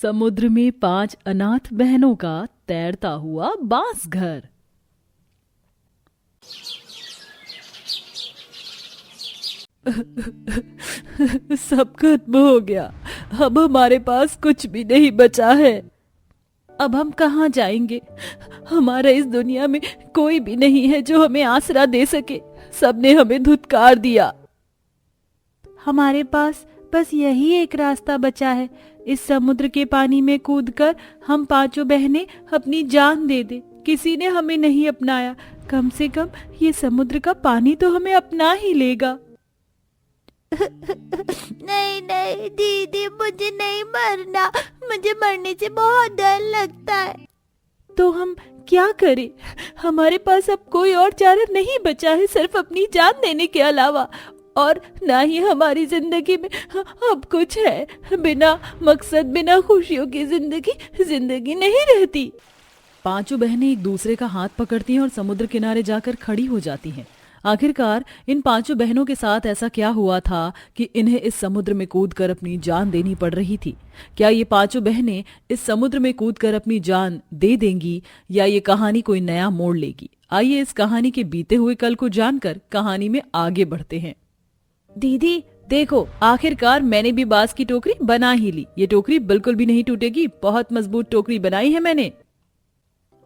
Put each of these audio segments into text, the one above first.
समुद्र में 5 अनाथ बहनों का तैरता हुआ बांस घर। सब खत्म हो गया, अब हमारे पास कुछ भी नहीं बचा है। अब हम कहाँ जाएंगे? हमारा इस दुनिया में कोई भी नहीं है जो हमें आसरा दे सके। सबने हमें धुतकार दिया। हमारे पास बस यही एक रास्ता बचा है। इस समुद्र के पानी में कूदकर हम 5 बहनें अपनी जान दे दे। किसी ने हमें नहीं अपनाया, कम से कम ये समुद्र का पानी तो हमें अपना ही लेगा। नहीं नहीं दीदी, मुझे नहीं मरना, मुझे मरने से बहुत डर लगता है। तो हम क्या करें? हमारे पास अब कोई और चारा नहीं बचा है सिर्फ अपनी जान देने के अलावा, और ना ही हमारी जिंदगी में अब कुछ है। बिना मकसद, बिना खुशियों की जिंदगी नहीं रहती। 5 बहनें एक दूसरे का हाथ पकड़ती हैं और समुद्र किनारे जाकर खड़ी हो जाती हैं। आखिरकार इन 5 बहनों के साथ ऐसा क्या हुआ था कि इन्हें इस समुद्र में कूदकर अपनी जान देनी पड़ रही थी? क्या ये 5 बहनें इस समुद्र में कूदकर अपनी जान दे देंगी या ये कहानी कोई नया मोड़ लेगी? आइए इस कहानी के बीते हुए कल को जानकर कहानी में आगे बढ़ते हैं। दीदी देखो, आखिरकार मैंने भी बांस की टोकरी बना ही ली। ये टोकरी बिल्कुल भी नहीं टूटेगी, बहुत मजबूत टोकरी बनाई है मैंने।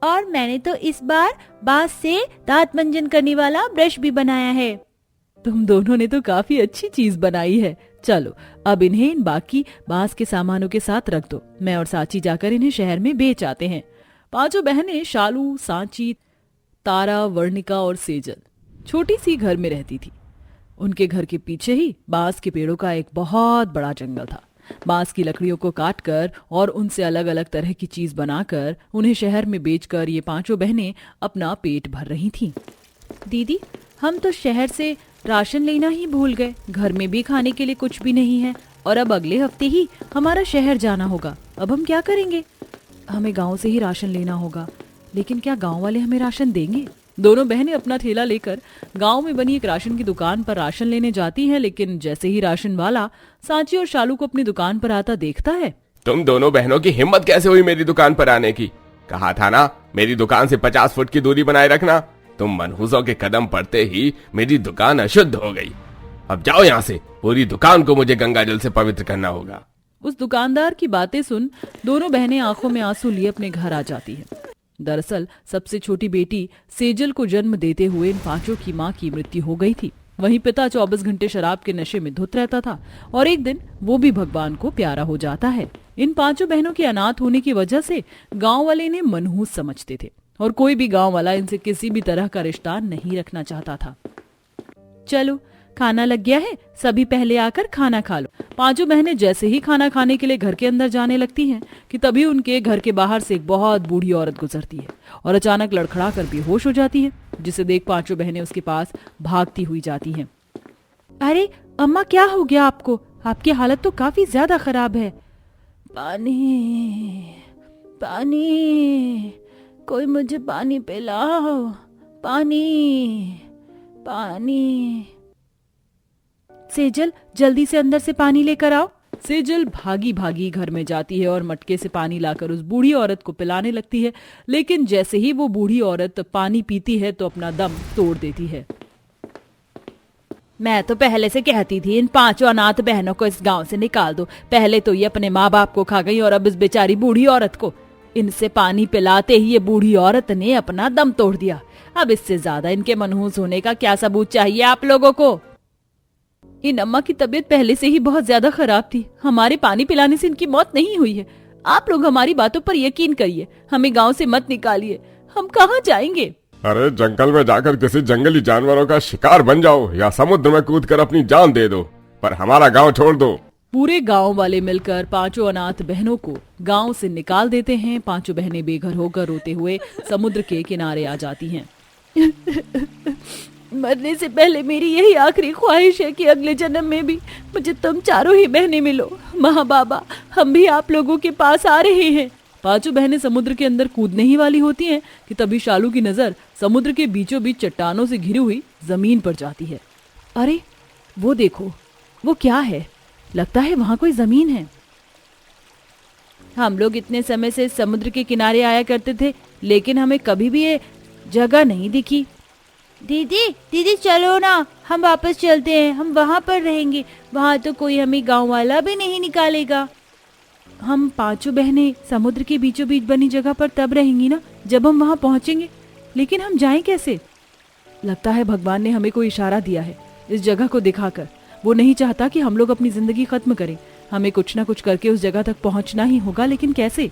और मैंने तो इस बार बांस से दांत मंजन करने वाला ब्रश भी बनाया है। तुम दोनों ने तो काफी अच्छी चीज बनाई है। चलो अब इन्हें इन बाकी बांस के सामानों के साथ रख दो। मैं और सांची जाकर इन्हें शहर में बेच आते हैं। 5 बहनें शालू, सांची, तारा, वर्णिका और सेजल छोटी सी घर में रहती थी। उनके घर के पीछे ही बांस के पेड़ों का एक बहुत बड़ा जंगल था। बांस की लकड़ियों को काटकर और उनसे अलग अलग तरह की चीज बनाकर उन्हें शहर में बेचकर ये 5 बहनें अपना पेट भर रही थीं। दीदी, हम तो शहर से राशन लेना ही भूल गए। घर में भी खाने के लिए कुछ भी नहीं है और अब अगले हफ्ते ही हमारा शहर जाना होगा। अब हम क्या करेंगे? हमें गांव से ही राशन लेना होगा, लेकिन क्या गांव वाले हमें राशन देंगे? दोनों बहनें अपना थैला लेकर गांव में बनी एक राशन की दुकान पर राशन लेने जाती हैं, लेकिन जैसे ही राशन वाला सांची और शालू को अपनी दुकान पर आता देखता है। तुम दोनों बहनों की हिम्मत कैसे हुई मेरी दुकान पर आने की? कहा था ना मेरी दुकान से 50 फुट की दूरी बनाए रखना। तुम मनहूसों के कदम पड़ते ही मेरी दुकान अशुद्ध हो गई। अब जाओ यहाँ से, पूरी दुकान को मुझे गंगा जल से पवित्र करना होगा। उस दुकानदार की बातें सुन दोनों बहनें आंखों में आंसू लिए अपने घर आ जाती हैं। दरअसल सबसे छोटी बेटी सेजल को जन्म देते हुए इन 5 की मां की मृत्यु हो गई थी। वहीं पिता 24 घंटे शराब के नशे में धुत रहता था और एक दिन वो भी भगवान को प्यारा हो जाता है। इन 5 बहनों के अनाथ होने की वजह से गांव वाले इन्हें मनहूस समझते थे और कोई भी गांव वाला इनसे किसी भी तरह का रिश्ता नहीं रखना चाहता था। चलो खाना लग गया है, सभी पहले आकर खाना खा लो। 5 बहनें जैसे ही खाना खाने के लिए घर के अंदर जाने लगती हैं कि तभी उनके घर के बाहर से एक बहुत बूढ़ी औरत गुजरती है और अचानक लड़खड़ा कर बेहोश हो जाती है, जिसे देख 5 बहनें उसके पास भागती हुई जाती हैं। अरे अम्मा, क्या हो गया आपको? आपकी हालत तो काफी ज्यादा खराब है। पानी पानी, कोई मुझे पानी पिलाओ, पानी पानी। सेजल, जल्दी से अंदर से पानी लेकर आओ। सेजल भागी भागी घर में जाती है और मटके से पानी लाकर उस बूढ़ी औरत को पिलाने लगती है, लेकिन जैसे ही वो बूढ़ी औरत पानी पीती है तो अपना दम तोड़ देती है। मैं तो पहले से कहती थी इन 5 अनाथ बहनों को इस गांव से निकाल दो। पहले तो ये अपने माँ बाप को खा गई और अब इस बेचारी बूढ़ी औरत को। इनसे पानी पिलाते ही ये बूढ़ी औरत ने अपना दम तोड़ दिया। अब इससे ज्यादा इनके मनहूस होने का क्या सबूत चाहिए आप लोगों को? इन अम्मा की तबीयत पहले से ही बहुत ज्यादा खराब थी। हमारे पानी पिलाने से इनकी मौत नहीं हुई है। आप लोग हमारी बातों पर यकीन करिए, हमें गांव से मत निकालिए। हम कहाँ जाएंगे? अरे जंगल में जाकर किसी जंगली जानवरों का शिकार बन जाओ या समुद्र में कूदकर अपनी जान दे दो, पर हमारा गांव छोड़ दो। पूरे गांव वाले मिलकर 5 अनाथ बहनों को गांव से निकाल देते हैं। 5 बहनें बेघर होकर रोते हुए समुद्र के किनारे आ जाती हैं। मरने से पहले मेरी यही आखिरी ख्वाहिश है कि अगले जन्म में भी मुझे तुम 4 ही बहनें मिलो। माँ बाबा, हम भी आप लोगों के पास आ रहे हैं। 5 बहनें समुद्र के अंदर कूदने ही वाली होती हैं कि तभी शालू की नजर समुद्र के बीचों बीच चट्टानों से घिरी हुई जमीन पर जाती है। अरे वो देखो, वो क्या है? लगता है वहां कोई जमीन है। हम लोग इतने समय से समुद्र के किनारे आया करते थे, लेकिन हमें कभी भी ये जगह नहीं दिखी। दीदी दीदी चलो ना, हम वापस चलते हैं, हम वहाँ पर रहेंगे, वहाँ तो कोई हमें गांव वाला भी नहीं निकालेगा। हम पांचों बहनें समुद्र के बीचों बीच बनी जगह पर तब रहेंगी ना जब हम वहाँ पहुँचेंगे, लेकिन हम जाएं कैसे? लगता है भगवान ने हमें कोई इशारा दिया है इस जगह को दिखाकर। वो नहीं चाहता कि हम लोग अपनी जिंदगी खत्म करें, हमें कुछ ना कुछ करके उस जगह तक पहुंचना ही होगा, लेकिन कैसे?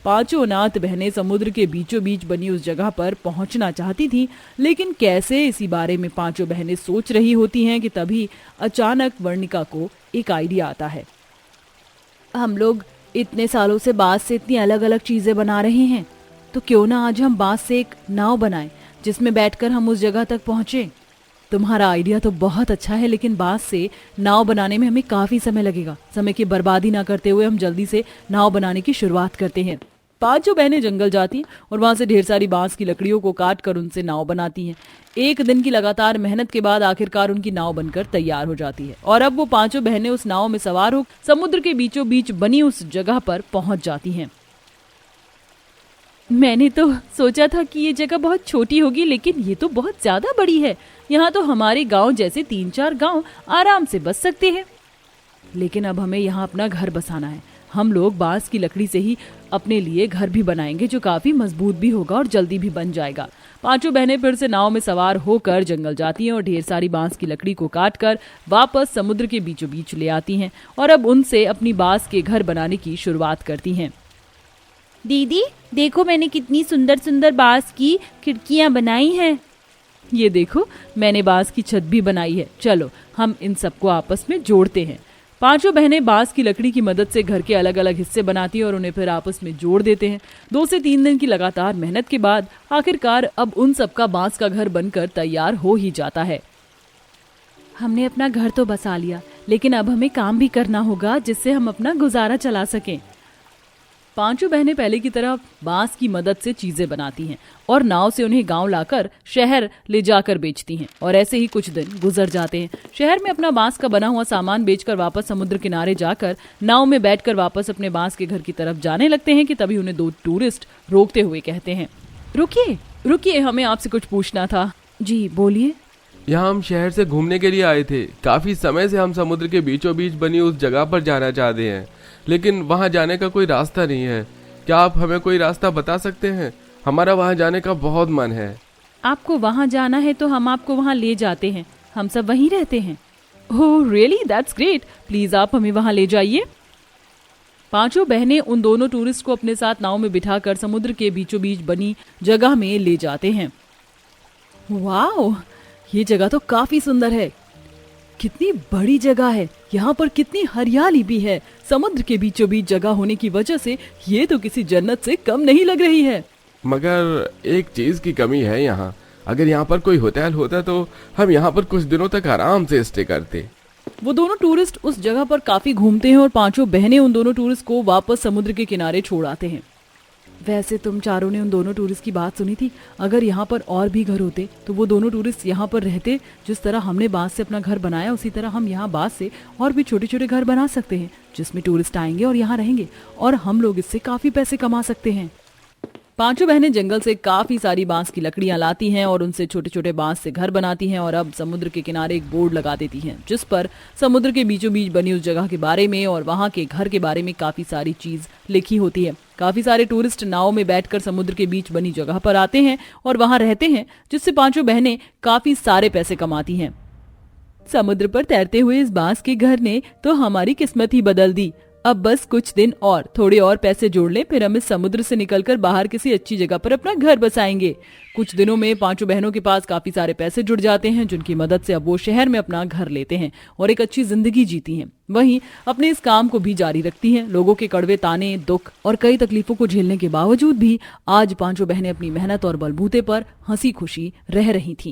पांचों अनाथ बहनें समुद्र के बीचों बीच बनी उस जगह पर पहुंचना चाहती थी, लेकिन कैसे, इसी बारे में पांचों बहनें सोच रही होती हैं कि तभी अचानक वर्णिका को एक आइडिया आता है। हम लोग इतने सालों से बांस से इतनी अलग अलग चीजें बना रहे हैं, तो क्यों ना आज हम बांस से एक नाव बनाएं जिसमें बैठकर हम उस जगह तक पहुंचे। तुम्हारा आइडिया तो बहुत अच्छा है, लेकिन बांस से नाव बनाने में हमें काफी समय लगेगा। समय की बर्बादी ना करते हुए हम जल्दी से नाव बनाने की शुरुआत करते हैं। पांचों बहनें जंगल जाती हैं और वहां से ढेर सारी बांस की लकड़ियों को काट कर उनसे नाव बनाती हैं। एक दिन की लगातार मेहनत के बाद आखिरकार उनकी नाव बनकर तैयार हो जाती है और अब वो पांचों बहनें उस नाव में सवार हो समुद्र के बीचों बीच बनी उस जगह पर पहुंच जाती हैं। मैंने तो सोचा था कि ये जगह बहुत छोटी होगी, लेकिन ये तो बहुत ज्यादा बड़ी है। यहाँ तो हमारे गांव जैसे 3-4 गांव आराम से बस सकते हैं। लेकिन अब हमें यहाँ अपना घर बसाना है। हम लोग बांस की लकड़ी से ही अपने लिए घर भी बनाएंगे, जो काफी मजबूत भी होगा और जल्दी भी बन जाएगा। पांचों बहनें फिर से नाव में सवार होकर जंगल जाती हैं और ढेर सारी बांस की लकड़ी को काटकर वापस समुद्र के बीचों बीच ले आती हैं और अब उनसे अपनी बांस के घर बनाने की शुरुआत करती हैं। दीदी देखो, मैंने कितनी सुंदर सुंदर बांस की खिड़कियां बनाई हैं। ये देखो, मैंने बांस की छत भी बनाई है। चलो हम इन सबको आपस में जोड़ते हैं। पांचों बहनें बांस की लकड़ी की मदद से घर के अलग अलग हिस्से बनाती हैं और उन्हें फिर आपस में जोड़ देते हैं। 2 से 3 दिन की लगातार मेहनत के बाद आखिरकार अब उन सबका बांस का घर बनकर तैयार हो ही जाता है। हमने अपना घर तो बसा लिया, लेकिन अब हमें काम भी करना होगा जिससे हम अपना गुजारा चला सकें। पांचों बहनें पहले की तरह बांस की मदद से चीजें बनाती हैं और नाव से उन्हें गांव लाकर शहर ले जाकर बेचती हैं और ऐसे ही कुछ दिन गुजर जाते हैं। शहर में अपना बांस का बना हुआ सामान बेचकर वापस समुद्र किनारे जाकर नाव में बैठकर वापस अपने बांस के घर की तरफ जाने लगते हैं कि तभी उन्हें 2 टूरिस्ट रोकते हुए कहते हैं, रुकिए रुकिए, हमें आपसे कुछ पूछना था। जी बोलिए। यहाँ हम शहर से घूमने के लिए आए थे। काफी समय से हम समुद्र के बीचों बीच बनी उस जगह पर जाना चाहते हैं, लेकिन वहाँ जाने का कोई रास्ता नहीं है। क्या आप हमें कोई रास्ता बता सकते हैं? हमारा वहाँ जाने का बहुत मन है। आपको वहाँ जाना है तो हम आपको वहाँ ले जाते हैं, हम सब वहीं रहते हैं। Oh really, that's great, please आप हमें वहाँ ले जाइए। पांचों बहनें उन दोनों टूरिस्ट को अपने साथ नाव में बिठाकर समुद्र के बीचों बीच बनी जगह में ले जाते हैं। वाओ, ये जगह तो काफी सुंदर है। कितनी बड़ी जगह है, यहाँ पर कितनी हरियाली भी है। समुद्र के बीचों बीच जगह होने की वजह से ये तो किसी जन्नत से कम नहीं लग रही है। मगर एक चीज की कमी है यहाँ। अगर यहाँ पर कोई होटल होता तो हम यहाँ पर कुछ दिनों तक आराम से स्टे करते। वो दोनों टूरिस्ट उस जगह पर काफी घूमते हैं और पांचों बहनें उन दोनों टूरिस्ट को वापस समुद्र के किनारे छोड़ आते हैं। वैसे तुम चारों ने उन दोनों टूरिस्ट की बात सुनी थी। अगर यहाँ पर और भी घर होते तो वो दोनों टूरिस्ट यहाँ पर रहते। जिस तरह हमने बांस से अपना घर बनाया, उसी तरह हम यहाँ बांस से और भी छोटे छोटे घर बना सकते हैं जिसमें टूरिस्ट आएंगे और यहाँ रहेंगे और हम लोग इससे काफी पैसे कमा सकते हैं। पांचों बहनें जंगल से काफी सारी बांस की लकड़ियां लाती हैं और उनसे छोटे छोटे बांस से घर बनाती हैं और अब समुद्र के किनारे एक बोर्ड लगा देती हैं जिस पर समुद्र के बीचों बीच बनी उस जगह के बारे में और वहां के घर के बारे में काफी सारी चीज लिखी होती है। काफी सारे टूरिस्ट नाव में बैठकर समुद्र के बीच बनी जगह पर आते हैं और वहां रहते हैं, जिससे पांचों बहनें काफी सारे पैसे कमाती हैं। समुद्र पर तैरते हुए इस बांस के घर ने तो हमारी किस्मत ही बदल दी। अब बस कुछ दिन और थोड़े और पैसे जोड़ लें, फिर हम इस समुद्र से निकलकर बाहर किसी अच्छी जगह पर अपना घर बसाएंगे। कुछ दिनों में पांचों बहनों के पास काफी सारे पैसे जुड़ जाते हैं, जिनकी मदद से अब वो शहर में अपना घर लेते हैं और एक अच्छी जिंदगी जीती हैं। वहीं अपने इस काम को भी जारी रखती हैं। लोगों के कड़वे ताने, दुख और कई तकलीफों को झेलने के बावजूद भी आज पांचों बहनें अपनी मेहनत और बलबूते पर हंसी खुशी रह रही थीं।